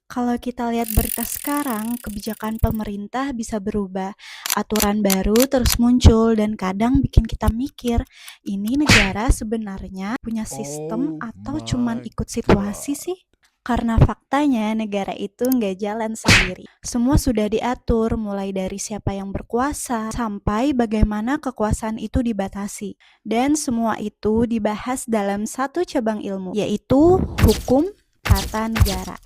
Kalau kita lihat berita sekarang, kebijakan pemerintah bisa berubah, aturan baru terus muncul, dan kadang bikin kita mikir, ini negara sebenarnya punya sistem Oh atau cuman my ikut situasi god. sih? Karena faktanya negara itu nggak jalan sendiri. Semua sudah diatur, mulai dari siapa yang berkuasa, sampai bagaimana kekuasaan itu dibatasi. Dan semua itu dibahas dalam satu cabang ilmu, yaitu hukum tata negara.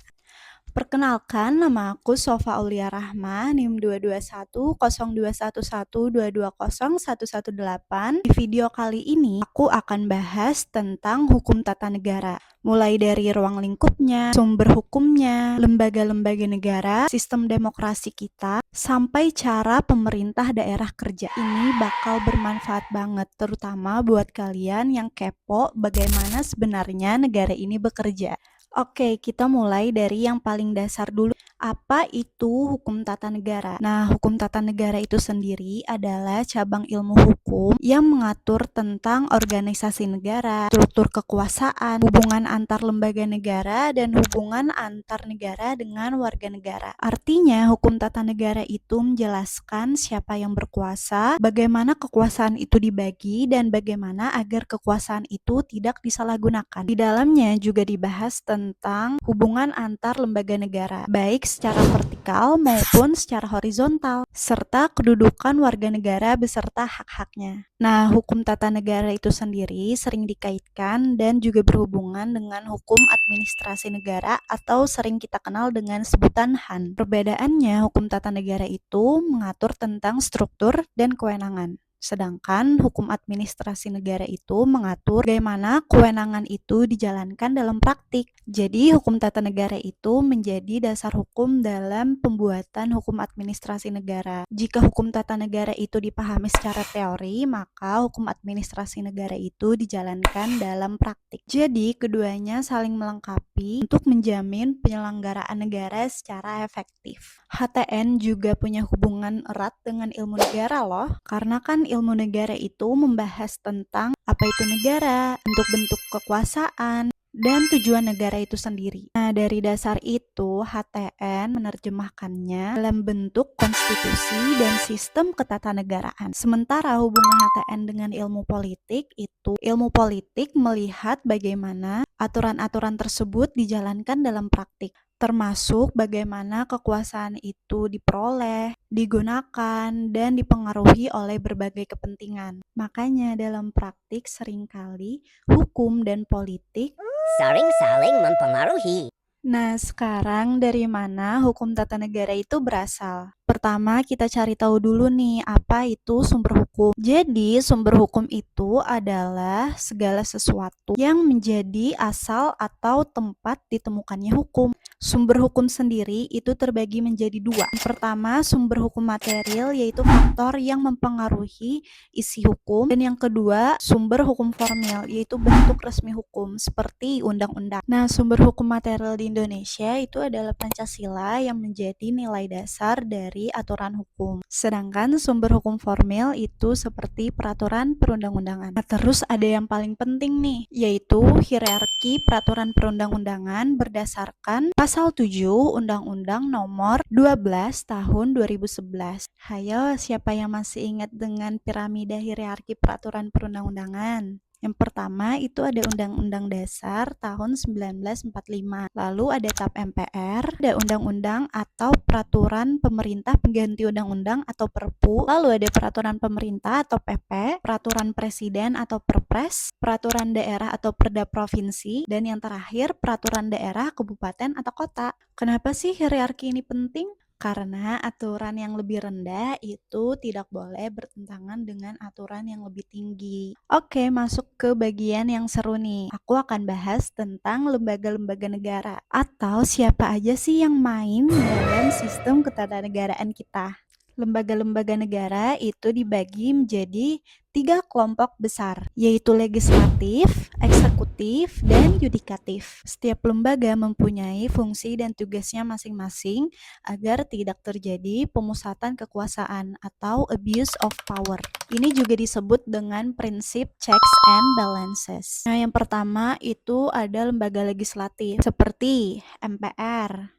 Perkenalkan, nama aku Sofa Aulia Rahma, NIM 2210221220118. Di video kali ini, aku akan bahas tentang hukum tata negara. Mulai dari ruang lingkupnya, sumber hukumnya, lembaga-lembaga negara, sistem demokrasi kita, sampai cara pemerintah daerah kerja. Ini bakal bermanfaat banget, terutama buat kalian yang kepo bagaimana sebenarnya negara ini bekerja. Oke, kita mulai dari yang paling dasar dulu. Apa itu hukum tata negara? Nah, hukum tata negara itu sendiri adalah cabang ilmu hukum yang mengatur tentang organisasi negara, struktur kekuasaan, hubungan antar lembaga negara, dan hubungan antar negara dengan warga negara. Artinya, hukum tata negara itu menjelaskan siapa yang berkuasa, bagaimana kekuasaan itu dibagi, dan bagaimana agar kekuasaan itu tidak disalahgunakan. Di dalamnya juga dibahas tentang hubungan antar lembaga negara, baik secara vertikal maupun secara horizontal, serta kedudukan warga negara beserta hak-haknya. Nah, hukum tata negara itu sendiri sering dikaitkan dan juga berhubungan dengan hukum administrasi negara atau sering kita kenal dengan sebutan HAN. Perbedaannya, hukum tata negara itu mengatur tentang struktur dan kewenangan. Sedangkan hukum administrasi negara itu mengatur bagaimana kewenangan itu dijalankan dalam praktik. Jadi, hukum tata negara itu menjadi dasar hukum dalam pembuatan hukum administrasi negara. Jika hukum tata negara itu dipahami secara teori, maka hukum administrasi negara itu dijalankan dalam praktik. Jadi, keduanya saling melengkapi untuk menjamin penyelenggaraan negara secara efektif. HTN juga punya hubungan erat dengan ilmu negara loh, karena kan ilmu negara itu membahas tentang apa itu negara, bentuk-bentuk kekuasaan, dan tujuan negara itu sendiri. Nah, dari dasar itu, HTN menerjemahkannya dalam bentuk konstitusi dan sistem ketatanegaraan. Sementara hubungan HTN dengan ilmu politik itu, ilmu politik melihat bagaimana aturan-aturan tersebut dijalankan dalam praktik, termasuk bagaimana kekuasaan itu diperoleh, digunakan, dan dipengaruhi oleh berbagai kepentingan. Makanya dalam praktik seringkali hukum dan politik Sering saling mempengaruhi. Nah, sekarang dari mana hukum tata negara itu berasal? Pertama, kita cari tahu dulu nih, apa itu sumber hukum. Jadi, sumber hukum itu adalah segala sesuatu yang menjadi asal atau tempat ditemukannya hukum. Sumber hukum sendiri itu terbagi menjadi dua. Yang pertama, sumber hukum material, yaitu faktor yang mempengaruhi isi hukum. Dan yang kedua, sumber hukum formil, yaitu bentuk resmi hukum, seperti undang-undang. Nah, sumber hukum material di Indonesia itu adalah Pancasila yang menjadi nilai dasar dari aturan hukum. Sedangkan sumber hukum formil itu seperti peraturan perundang-undangan. Nah, terus ada yang paling penting nih, yaitu hierarki peraturan perundang-undangan berdasarkan Pasal 7 Undang-Undang Nomor 12 Tahun 2011. Hayo, siapa yang masih ingat dengan piramida hierarki peraturan perundang-undangan? Yang pertama itu ada Undang-Undang Dasar tahun 1945. Lalu ada TAP MPR, ada Undang-Undang atau Peraturan Pemerintah Pengganti Undang-Undang atau Perpu. Lalu ada Peraturan Pemerintah atau PP, Peraturan Presiden atau Perpres, Peraturan Daerah atau Perda Provinsi, dan yang terakhir Peraturan Daerah, Kabupaten atau Kota. Kenapa sih hierarki ini penting? Karena aturan yang lebih rendah itu tidak boleh bertentangan dengan aturan yang lebih tinggi. Oke, masuk ke bagian yang seru nih. Aku akan bahas tentang lembaga-lembaga negara atau siapa aja sih yang main dalam sistem ketatanegaraan kita. Lembaga-lembaga negara itu dibagi menjadi 3 kelompok besar, yaitu legislatif, eksekutif, dan yudikatif. Setiap lembaga mempunyai fungsi dan tugasnya masing-masing agar tidak terjadi pemusatan kekuasaan atau abuse of power. Ini juga disebut dengan prinsip checks and balances. Nah, yang pertama itu ada lembaga legislatif seperti MPR,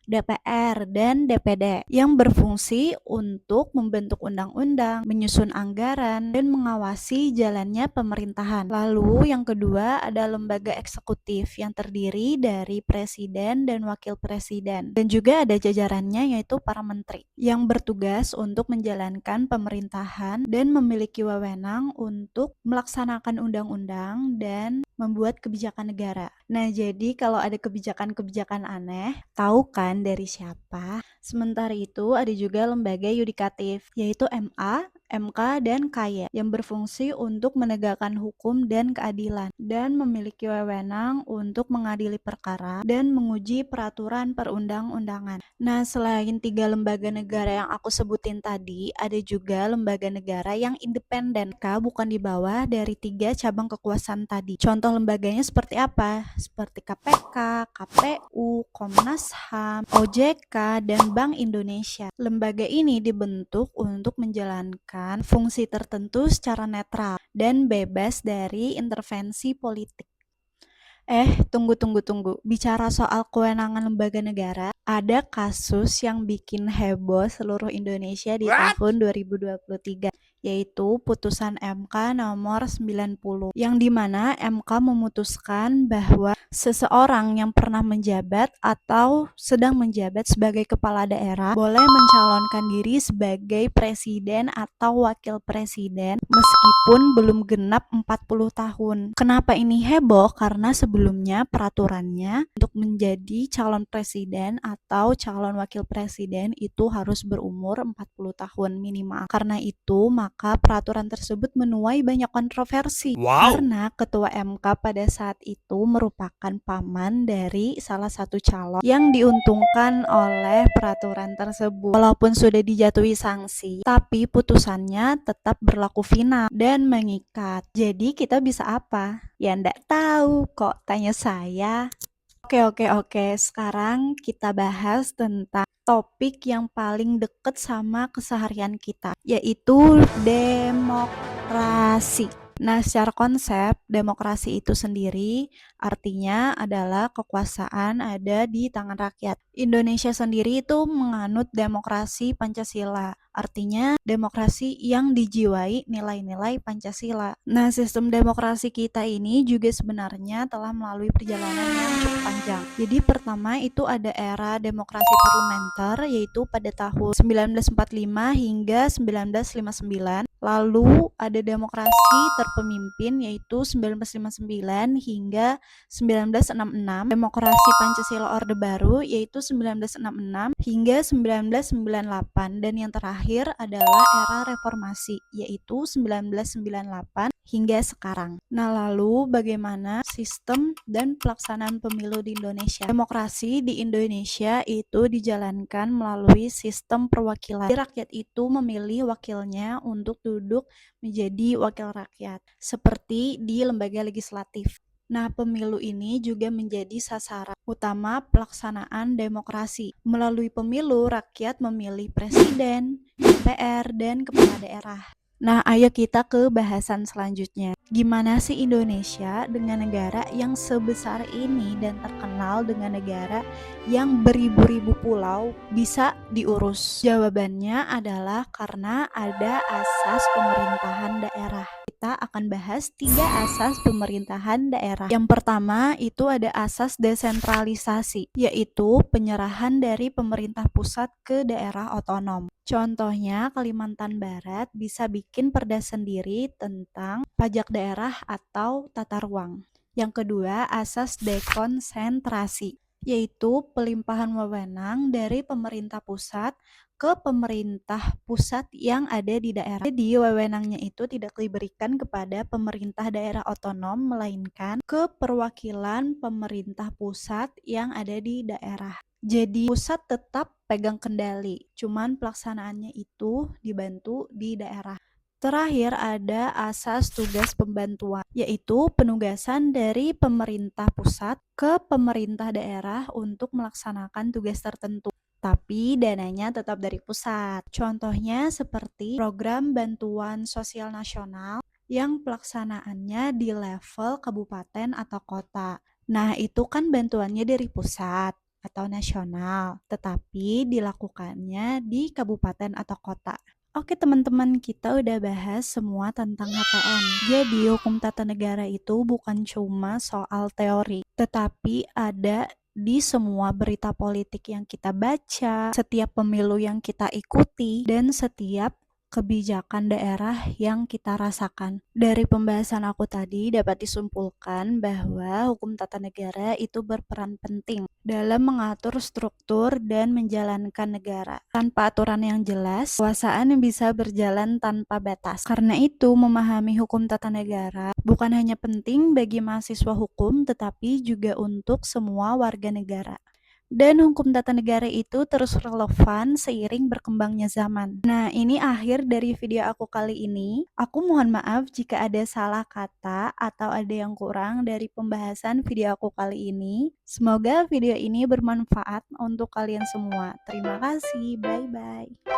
DPR, dan DPD yang berfungsi untuk membentuk undang-undang, menyusun anggaran, dan mengawasi jalannya pemerintahan. Lalu yang kedua ada lembaga eksekutif yang terdiri dari presiden dan wakil presiden, dan juga ada jajarannya yaitu para menteri yang bertugas untuk menjalankan pemerintahan dan memiliki wewenang untuk melaksanakan undang-undang dan membuat kebijakan negara. Nah, jadi kalau ada kebijakan-kebijakan aneh, tahu kan dari siapa? Sementara itu ada juga lembaga yudikatif, yaitu MA, MK, dan KY yang berfungsi untuk menegakkan hukum dan keadilan dan memiliki wewenang untuk mengadili perkara dan menguji peraturan perundang-undangan. Nah, selain 3 lembaga negara yang aku sebutin tadi, ada juga lembaga negara yang independen, bukan di bawah dari 3 cabang kekuasaan tadi. Contoh lembaganya seperti apa? Seperti KPK, KPU, Komnas HAM, OJK, dan Bank Indonesia. Lembaga ini dibentuk untuk menjalankan fungsi tertentu secara netral dan bebas dari intervensi politik. Tunggu. Bicara soal kewenangan lembaga negara, ada kasus yang bikin heboh seluruh Indonesia di What? tahun 2023, yaitu putusan MK nomor 90, yang dimana MK memutuskan bahwa seseorang yang pernah menjabat atau sedang menjabat sebagai kepala daerah boleh mencalonkan diri sebagai presiden atau wakil presiden meskipun belum genap 40 tahun. Kenapa ini heboh? Karena sebelumnya peraturannya untuk menjadi calon presiden atau calon wakil presiden itu harus berumur 40 tahun minimal. Karena itu, maka peraturan tersebut menuai banyak kontroversi. Karena ketua MK pada saat itu merupakan paman dari salah satu calon yang diuntungkan oleh peraturan tersebut. Walaupun sudah dijatuhi sanksi, tapi putusannya tetap berlaku final dan mengikat. Jadi kita bisa apa? Ya ndak tahu kok, tanya saya. Oke. Sekarang kita bahas tentang topik yang paling deket sama keseharian kita, yaitu demokrasi. Nah, secara konsep, demokrasi itu sendiri artinya adalah kekuasaan ada di tangan rakyat. Indonesia sendiri itu menganut demokrasi Pancasila, artinya demokrasi yang dijiwai nilai-nilai Pancasila. Nah, sistem demokrasi kita ini juga sebenarnya telah melalui perjalanan yang cukup panjang. Jadi pertama itu ada era demokrasi parlementer, yaitu pada tahun 1945 hingga 1959. Lalu ada demokrasi terpemimpin, yaitu 1959 hingga 1966. Demokrasi Pancasila Orde Baru, yaitu 1966 hingga 1998. Dan yang terakhir adalah era reformasi, yaitu 1998 hingga sekarang. Nah, lalu bagaimana sistem dan pelaksanaan pemilu di Indonesia? Demokrasi di Indonesia itu dijalankan melalui sistem perwakilan. Rakyat itu memilih wakilnya untuk duduk menjadi wakil rakyat, seperti di lembaga legislatif. Nah, pemilu ini juga menjadi sasaran utama pelaksanaan demokrasi. Melalui pemilu, rakyat memilih presiden, DPR, dan kepala daerah. Nah, ayo kita ke bahasan selanjutnya. Gimana sih Indonesia dengan negara yang sebesar ini dan terkenal dengan negara yang beribu-ribu pulau bisa diurus? Jawabannya adalah karena ada asas pemerintahan daerah. Kita akan bahas 3 asas pemerintahan daerah. Yang pertama itu ada asas desentralisasi, yaitu penyerahan dari pemerintah pusat ke daerah otonom. Contohnya, Kalimantan Barat bisa bikin perda sendiri tentang pajak daerah atau tata ruang. Yang kedua, asas dekonsentrasi, yaitu pelimpahan wewenang dari pemerintah pusat ke pemerintah pusat yang ada di daerah. Jadi, wewenangnya itu tidak diberikan kepada pemerintah daerah otonom, melainkan ke perwakilan pemerintah pusat yang ada di daerah. Jadi pusat tetap pegang kendali, cuman pelaksanaannya itu dibantu di daerah. Terakhir ada asas tugas pembantuan, yaitu penugasan dari pemerintah pusat ke pemerintah daerah untuk melaksanakan tugas tertentu. Tapi dananya tetap dari pusat. Contohnya seperti program bantuan sosial nasional yang pelaksanaannya di level kabupaten atau kota. Nah, itu kan bantuannya dari pusat. atau nasional, tetapi dilakukannya di kabupaten atau kota. Oke teman-teman, kita udah bahas semua tentang HTN. Jadi hukum tata negara itu bukan cuma soal teori, tetapi ada di semua berita politik yang kita baca, setiap pemilu yang kita ikuti, dan setiap kebijakan daerah yang kita rasakan. Dari pembahasan aku tadi dapat disimpulkan bahwa hukum tata negara itu berperan penting dalam mengatur struktur dan menjalankan negara. Tanpa aturan yang jelas, kekuasaan bisa berjalan tanpa batas. Karena itu, memahami hukum tata negara bukan hanya penting bagi mahasiswa hukum, tetapi juga untuk semua warga negara. Dan hukum tata negara itu terus relevan seiring berkembangnya zaman. Nah, ini akhir dari video aku kali ini. Aku mohon maaf jika ada salah kata atau ada yang kurang dari pembahasan video aku kali ini. Semoga video ini bermanfaat untuk kalian semua. Terima kasih, bye-bye.